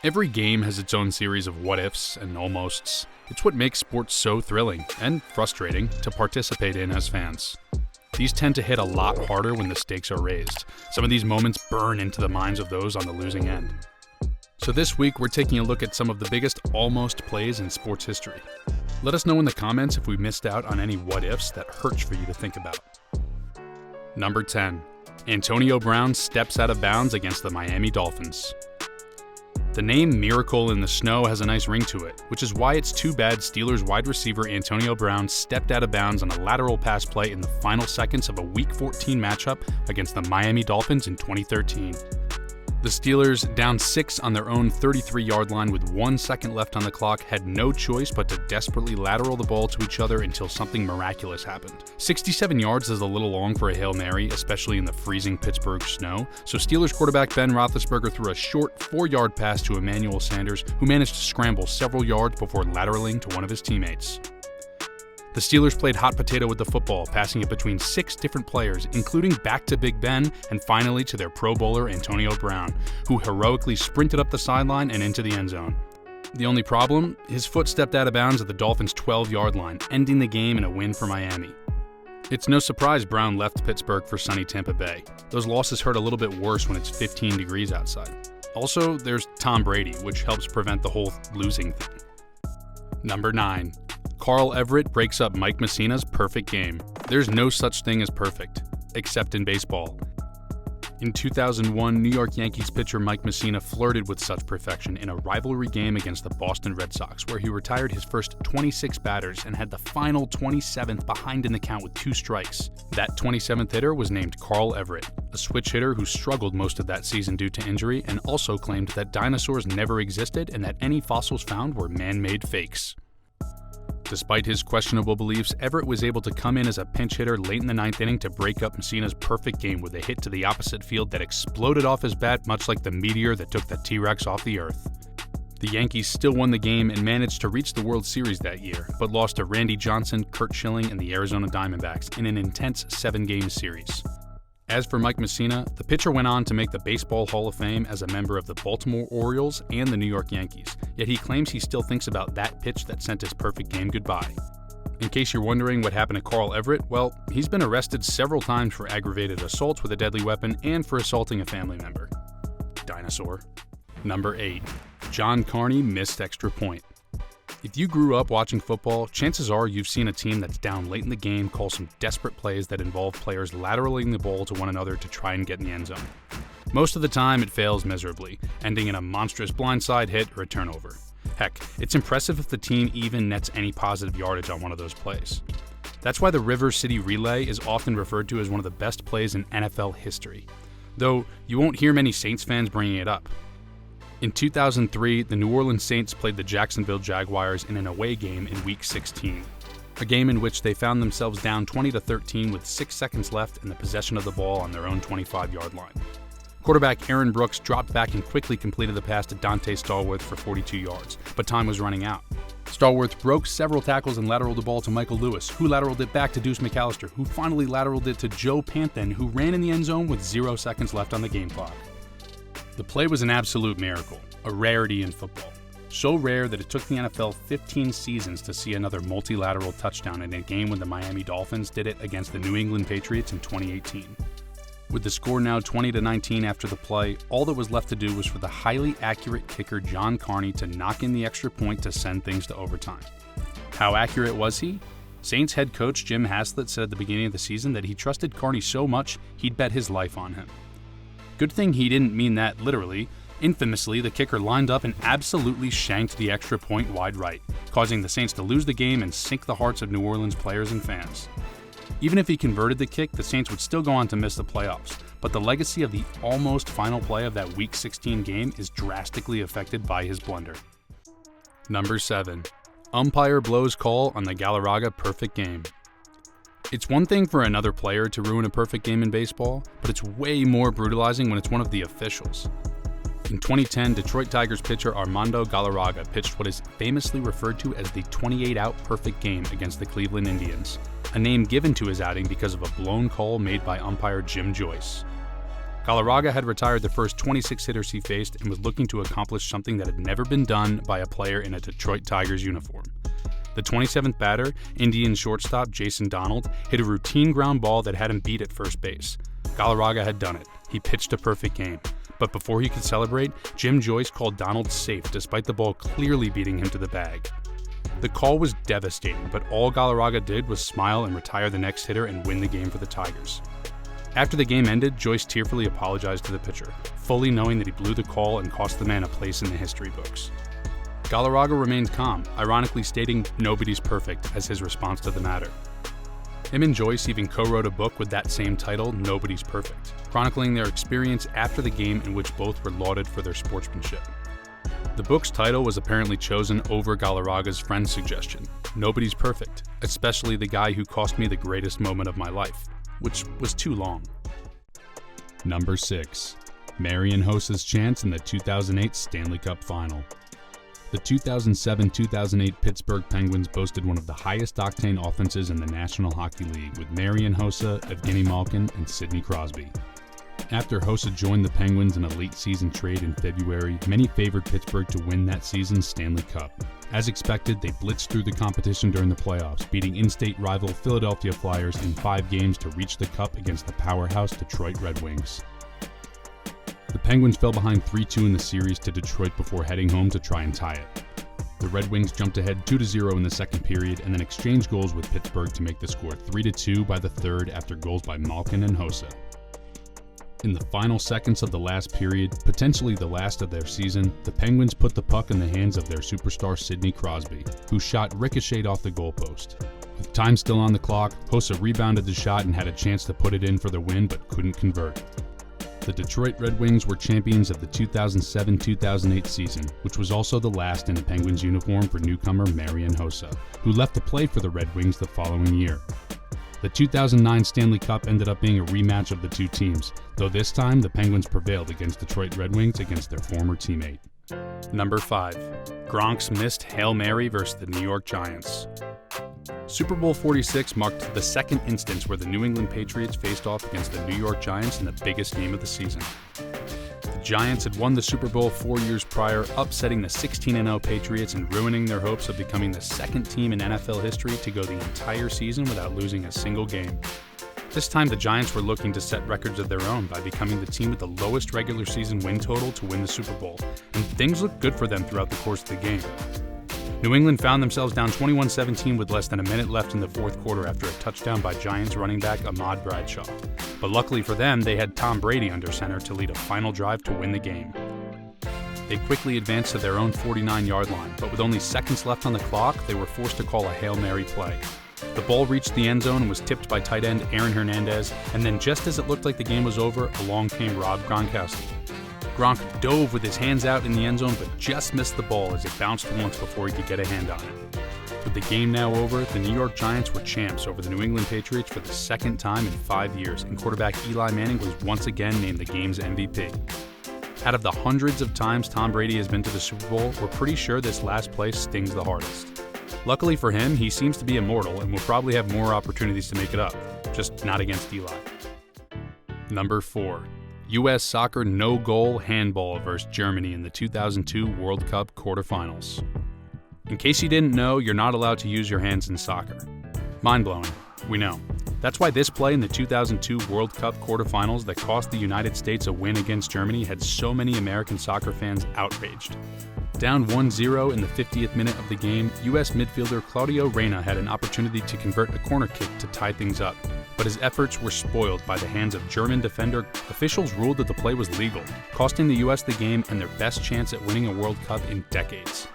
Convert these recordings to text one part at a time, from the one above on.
Every game has its own series of what-ifs and almosts. It's what makes sports so thrilling and frustrating to participate in as fans. These tend to hit a lot harder when the stakes are raised. Some of these moments burn into the minds of those on the losing end. So this week, we're taking a look at some of the biggest almost plays in sports history. Let us know in the comments if we missed out on any what-ifs that hurt for you to think about. Number 10. Antonio Brown steps out of bounds against the Miami Dolphins. The name Miracle in the Snow has a nice ring to it, which is why it's too bad Steelers wide receiver Antonio Brown stepped out of bounds on a lateral pass play in the final seconds of a Week 14 matchup against the Miami Dolphins in 2013. The Steelers, down 6 on their own 33-yard line with 1 second left on the clock, had no choice but to desperately lateral the ball to each other until something miraculous happened. 67 yards is a little long for a Hail Mary, especially in the freezing Pittsburgh snow, so Steelers quarterback Ben Roethlisberger threw a short 4-yard pass to Emmanuel Sanders, who managed to scramble several yards before lateraling to one of his teammates. The Steelers played hot potato with the football, passing it between 6 different players, including back to Big Ben and finally to their Pro Bowler Antonio Brown, who heroically sprinted up the sideline and into the end zone. The only problem? His foot stepped out of bounds at the Dolphins' 12-yard line, ending the game in a win for Miami. It's no surprise Brown left Pittsburgh for sunny Tampa Bay. Those losses hurt a little bit worse when it's 15 degrees outside. Also, there's Tom Brady, which helps prevent the whole losing thing. Number 9. Carl Everett breaks up Mike Mussina's perfect game. There's no such thing as perfect, except in baseball. In 2001, New York Yankees pitcher Mike Mussina flirted with such perfection in a rivalry game against the Boston Red Sox, where he retired his first 26 batters and had the final 27th behind in the count with 2 strikes. That 27th hitter was named Carl Everett, a switch hitter who struggled most of that season due to injury and also claimed that dinosaurs never existed and that any fossils found were man-made fakes. Despite his questionable beliefs, Everett was able to come in as a pinch hitter late in the 9th inning to break up Mussina's perfect game with a hit to the opposite field that exploded off his bat, much like the meteor that took the T-Rex off the Earth. The Yankees still won the game and managed to reach the World Series that year, but lost to Randy Johnson, Curt Schilling, and the Arizona Diamondbacks in an intense 7-game series. As for Mike Mussina, the pitcher went on to make the Baseball Hall of Fame as a member of the Baltimore Orioles and the New York Yankees, yet he claims he still thinks about that pitch that sent his perfect game goodbye. In case you're wondering what happened to Carl Everett, well, he's been arrested several times for aggravated assault with a deadly weapon and for assaulting a family member. Dinosaur. Number 8. John Carney missed extra point. If you grew up watching football, chances are you've seen a team that's down late in the game call some desperate plays that involve players lateraling the ball to one another to try and get in the end zone. Most of the time, it fails miserably, ending in a monstrous blindside hit or a turnover. Heck, it's impressive if the team even nets any positive yardage on one of those plays. That's why the River City Relay is often referred to as one of the best plays in NFL history, though you won't hear many Saints fans bringing it up. In 2003, the New Orleans Saints played the Jacksonville Jaguars in an away game in Week 16, a game in which they found themselves down 20-13 with 6 seconds left and the possession of the ball on their own 25-yard line. Quarterback Aaron Brooks dropped back and quickly completed the pass to Dante Stallworth for 42 yards, but time was running out. Stallworth broke several tackles and lateraled the ball to Michael Lewis, who lateraled it back to Deuce McAllister, who finally lateraled it to Joe Panthen, who ran in the end zone with 0 seconds left on the game clock. The play was an absolute miracle, a rarity in football. So rare that it took the NFL 15 seasons to see another multilateral touchdown in a game when the Miami Dolphins did it against the New England Patriots in 2018. With the score now 20-19 after the play, all that was left to do was for the highly accurate kicker John Carney to knock in the extra point to send things to overtime. How accurate was he? Saints head coach Jim Haslett said at the beginning of the season that he trusted Carney so much he'd bet his life on him. Good thing he didn't mean that literally. Infamously, the kicker lined up and absolutely shanked the extra point wide right, causing the Saints to lose the game and sink the hearts of New Orleans players and fans. Even if he converted the kick, the Saints would still go on to miss the playoffs, but the legacy of the almost final play of that Week 16 game is drastically affected by his blunder. Number 7. Umpire blows call on the Galarraga perfect game. It's one thing for another player to ruin a perfect game in baseball, but it's way more brutalizing when it's one of the officials. In 2010, Detroit Tigers pitcher Armando Galarraga pitched what is famously referred to as the 28-out perfect game against the Cleveland Indians, a name given to his outing because of a blown call made by umpire Jim Joyce. Galarraga had retired the first 26 hitters he faced and was looking to accomplish something that had never been done by a player in a Detroit Tigers uniform. The 27th batter, Indian shortstop Jason Donald, hit a routine ground ball that had him beat at first base. Galarraga had done it. He pitched a perfect game. But before he could celebrate, Jim Joyce called Donald safe despite the ball clearly beating him to the bag. The call was devastating, but all Galarraga did was smile and retire the next hitter and win the game for the Tigers. After the game ended, Joyce tearfully apologized to the pitcher, fully knowing that he blew the call and cost the man a place in the history books. Galarraga remained calm, ironically stating "nobody's perfect" as his response to the matter. Him and Joyce even co-wrote a book with that same title, Nobody's Perfect, chronicling their experience after the game in which both were lauded for their sportsmanship. The book's title was apparently chosen over Galarraga's friend's suggestion, Nobody's Perfect, especially the guy who cost me the greatest moment of my life, which was too long. Number 6. Marian Hossa's chance in the 2008 Stanley Cup Final. The 2007-2008 Pittsburgh Penguins boasted one of the highest octane offenses in the National Hockey League with Marian Hossa, Evgeny Malkin, and Sidney Crosby. After Hossa joined the Penguins in a late-season trade in February, many favored Pittsburgh to win that season's Stanley Cup. As expected, they blitzed through the competition during the playoffs, beating in-state rival Philadelphia Flyers in 5 games to reach the Cup against the powerhouse Detroit Red Wings. The Penguins fell behind 3-2 in the series to Detroit before heading home to try and tie it. The Red Wings jumped ahead 2-0 in the second period and then exchanged goals with Pittsburgh to make the score 3-2 by the third after goals by Malkin and Hossa. In the final seconds of the last period, potentially the last of their season, the Penguins put the puck in the hands of their superstar Sidney Crosby, whose shot ricocheted off the goalpost. With time still on the clock, Hossa rebounded the shot and had a chance to put it in for the win but couldn't convert. The Detroit Red Wings were champions of the 2007-2008 season, which was also the last in a Penguins uniform for newcomer Marian Hossa, who left to play for the Red Wings the following year. The 2009 Stanley Cup ended up being a rematch of the two teams, though this time the Penguins prevailed against Detroit Red Wings against their former teammate. Number 5. Gronk's missed Hail Mary versus the New York Giants. Super Bowl 46 marked the second instance where the New England Patriots faced off against the New York Giants in the biggest game of the season. The Giants had won the Super Bowl 4 years prior, upsetting the 16-0 Patriots and ruining their hopes of becoming the second team in NFL history to go the entire season without losing a single game. This time the Giants were looking to set records of their own by becoming the team with the lowest regular season win total to win the Super Bowl, and things looked good for them throughout the course of the game. New England found themselves down 21-17 with less than a minute left in the fourth quarter after a touchdown by Giants running back Ahmad Bradshaw. But luckily for them, they had Tom Brady under center to lead a final drive to win the game. They quickly advanced to their own 49-yard line, but with only seconds left on the clock, they were forced to call a Hail Mary play. The ball reached the end zone and was tipped by tight end Aaron Hernandez, and then just as it looked like the game was over, along came Rob Gronkowski. Gronk dove with his hands out in the end zone but just missed the ball as it bounced once before he could get a hand on it. With the game now over, the New York Giants were champs over the New England Patriots for the second time in 5 years, and quarterback Eli Manning was once again named the game's MVP. Out of the hundreds of times Tom Brady has been to the Super Bowl, we're pretty sure this last place stings the hardest. Luckily for him, he seems to be immortal and will probably have more opportunities to make it up, just not against Eli. Number 4. U.S. Soccer no-goal handball versus Germany in the 2002 World Cup quarterfinals. In case you didn't know, you're not allowed to use your hands in soccer. Mind-blowing, we know. That's why this play in the 2002 World Cup quarterfinals that cost the United States a win against Germany had so many American soccer fans outraged. Down 1-0 in the 50th minute of the game, U.S. midfielder Claudio Reyna had an opportunity to convert a corner kick to tie things up, but his efforts were spoiled by the hands of German defender. Officials ruled that the play was legal, costing the U.S. the game and their best chance at winning a World Cup in decades.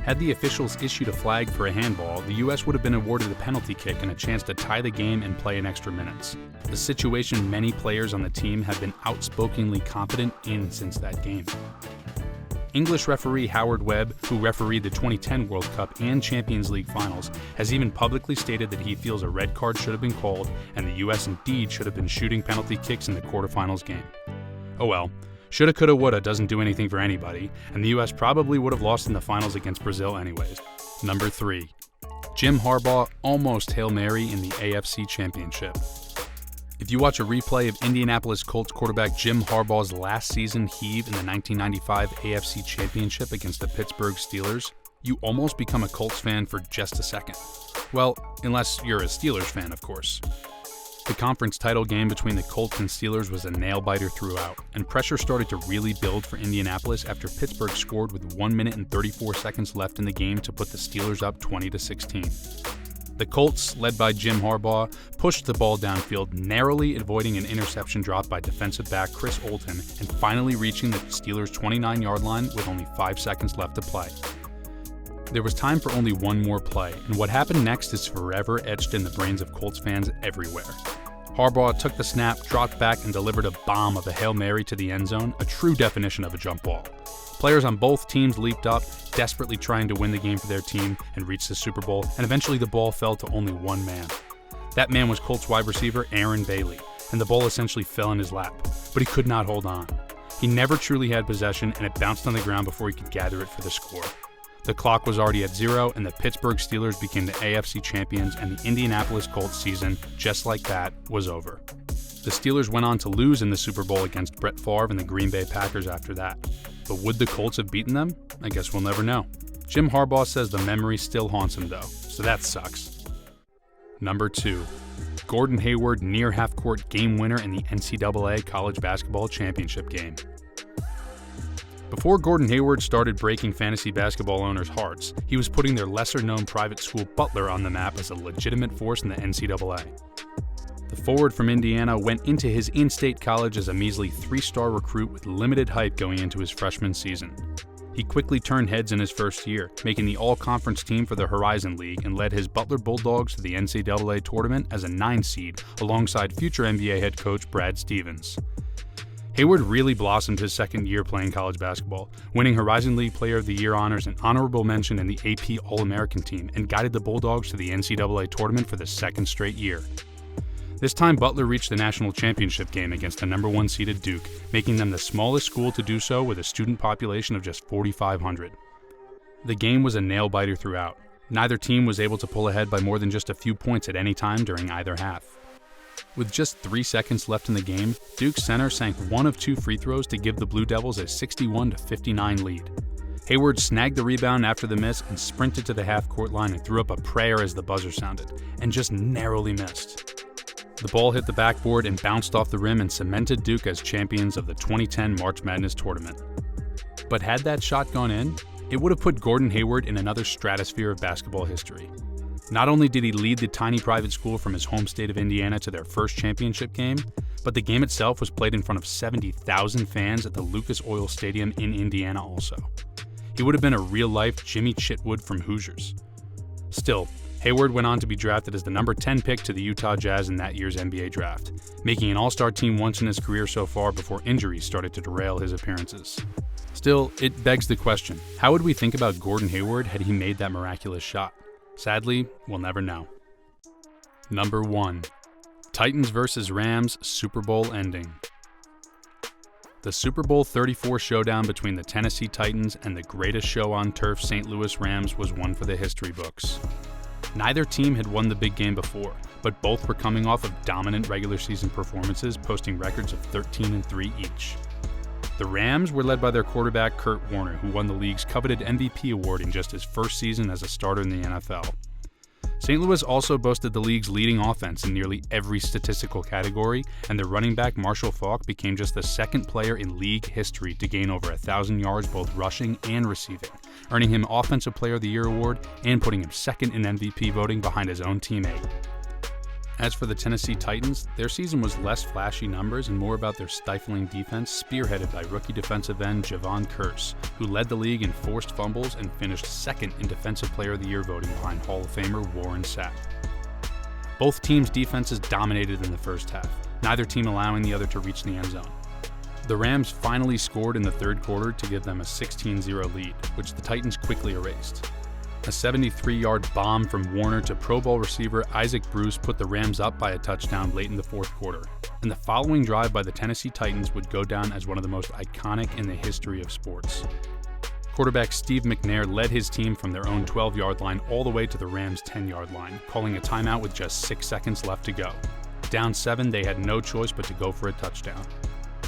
Had the officials issued a flag for a handball, the U.S. would have been awarded a penalty kick and a chance to tie the game and play in extra minutes, a situation many players on the team have been outspokenly confident in since that game. English referee Howard Webb, who refereed the 2010 World Cup and Champions League finals, has even publicly stated that he feels a red card should have been called and the U.S. indeed should have been shooting penalty kicks in the quarterfinals game. Oh well, shoulda, coulda, woulda doesn't do anything for anybody, and the U.S. probably would have lost in the finals against Brazil anyways. Number 3. Jim Harbaugh almost Hail Mary in the AFC Championship. If you watch a replay of Indianapolis Colts quarterback Jim Harbaugh's last season heave in the 1995 AFC Championship against the Pittsburgh Steelers, you almost become a Colts fan for just a second. Well, unless you're a Steelers fan, of course. The conference title game between the Colts and Steelers was a nail-biter throughout, and pressure started to really build for Indianapolis after Pittsburgh scored with 1 minute and 34 seconds left in the game to put the Steelers up 20-16. The Colts, led by Jim Harbaugh, pushed the ball downfield, narrowly avoiding an interception drop by defensive back Chris Olton and finally reaching the Steelers' 29-yard line with only 5 seconds left to play. There was time for only one more play, and what happened next is forever etched in the brains of Colts fans everywhere. Harbaugh took the snap, dropped back, and delivered a bomb of a Hail Mary to the end zone, a true definition of a jump ball. Players on both teams leaped up, desperately trying to win the game for their team and reach the Super Bowl, and eventually the ball fell to only one man. That man was Colts wide receiver Aaron Bailey, and the ball essentially fell in his lap, but he could not hold on. He never truly had possession, and it bounced on the ground before he could gather it for the score. The clock was already at 0, and the Pittsburgh Steelers became the AFC champions, and the Indianapolis Colts season, just like that, was over. The Steelers went on to lose in the Super Bowl against Brett Favre and the Green Bay Packers after that. But would the Colts have beaten them? I guess we'll never know. Jim Harbaugh says the memory still haunts him though, so that sucks. Number 2. Gordon Hayward near half-court game winner in the NCAA College Basketball Championship game. Before Gordon Hayward started breaking fantasy basketball owners' hearts, he was putting their lesser-known private school Butler on the map as a legitimate force in the NCAA. The forward from Indiana went into his in-state college as a measly 3-star recruit with limited hype going into his freshman season. He quickly turned heads in his first year, making the all-conference team for the Horizon League and led his Butler Bulldogs to the NCAA tournament as a 9 seed alongside future NBA head coach Brad Stevens. Hayward really blossomed his second year playing college basketball, winning Horizon League Player of the Year honors and honorable mention in the AP All-American team, and guided the Bulldogs to the NCAA tournament for the second straight year. This time, Butler reached the national championship game against the number 1 seeded Duke, making them the smallest school to do so with a student population of just 4,500. The game was a nail-biter throughout. Neither team was able to pull ahead by more than just a few points at any time during either half. With just 3 seconds left in the game, Duke's center sank 1 of 2 free throws to give the Blue Devils a 61-59 lead. Hayward snagged the rebound after the miss and sprinted to the half-court line and threw up a prayer as the buzzer sounded, and just narrowly missed. The ball hit the backboard and bounced off the rim and cemented Duke as champions of the 2010 March Madness tournament. But had that shot gone in, it would have put Gordon Hayward in another stratosphere of basketball history. Not only did he lead the tiny private school from his home state of Indiana to their first championship game, but the game itself was played in front of 70,000 fans at the Lucas Oil Stadium in Indiana also. He would have been a real-life Jimmy Chitwood from Hoosiers. Still, Hayward went on to be drafted as the number 10 pick to the Utah Jazz in that year's NBA draft, making an all-star team once in his career so far before injuries started to derail his appearances. Still, it begs the question, how would we think about Gordon Hayward had he made that miraculous shot? Sadly, we'll never know. Number 1. Titans vs. Rams Super Bowl ending. The Super Bowl 34 showdown between the Tennessee Titans and the greatest show on turf St. Louis Rams was one for the history books. Neither team had won the big game before, but both were coming off of dominant regular season performances, posting records of 13-3 each. The Rams were led by their quarterback Kurt Warner, who won the league's coveted MVP award in just his first season as a starter in the NFL. St. Louis also boasted the league's leading offense in nearly every statistical category, and their running back Marshall Faulk became just the second player in league history to gain over 1,000 yards both rushing and receiving, earning him Offensive Player of the Year award and putting him second in MVP voting behind his own teammate. As for the Tennessee Titans, their season was less flashy numbers and more about their stifling defense, spearheaded by rookie defensive end Javon Kearse, who led the league in forced fumbles and finished second in Defensive Player of the Year voting behind Hall of Famer Warren Sapp. Both teams' defenses dominated in the first half, neither team allowing the other to reach the end zone. The Rams finally scored in the third quarter to give them a 16-0 lead, which the Titans quickly erased. A 73-yard bomb from Warner to Pro Bowl receiver Isaac Bruce put the Rams up by a touchdown late in the fourth quarter, and the following drive by the Tennessee Titans would go down as one of the most iconic in the history of sports. Quarterback Steve McNair led his team from their own 12-yard line all the way to the Rams' 10-yard line, calling a timeout with just 6 seconds left to go. Down 7, they had no choice but to go for a touchdown.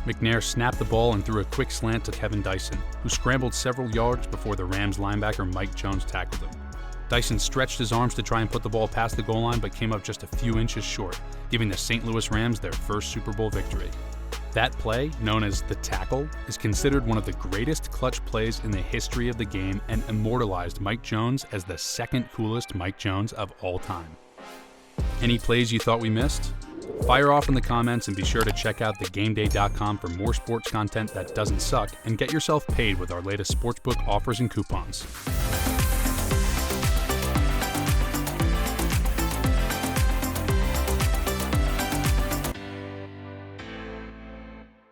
McNair snapped the ball and threw a quick slant to Kevin Dyson, who scrambled several yards before the Rams linebacker Mike Jones tackled him. Dyson stretched his arms to try and put the ball past the goal line but came up just a few inches short, giving the St. Louis Rams their first Super Bowl victory. That play, known as the tackle, is considered one of the greatest clutch plays in the history of the game and immortalized Mike Jones as the second coolest Mike Jones of all time. Any plays you thought we missed? Fire off in the comments and be sure to check out thegameday.com for more sports content that doesn't suck and get yourself paid with our latest sportsbook offers and coupons.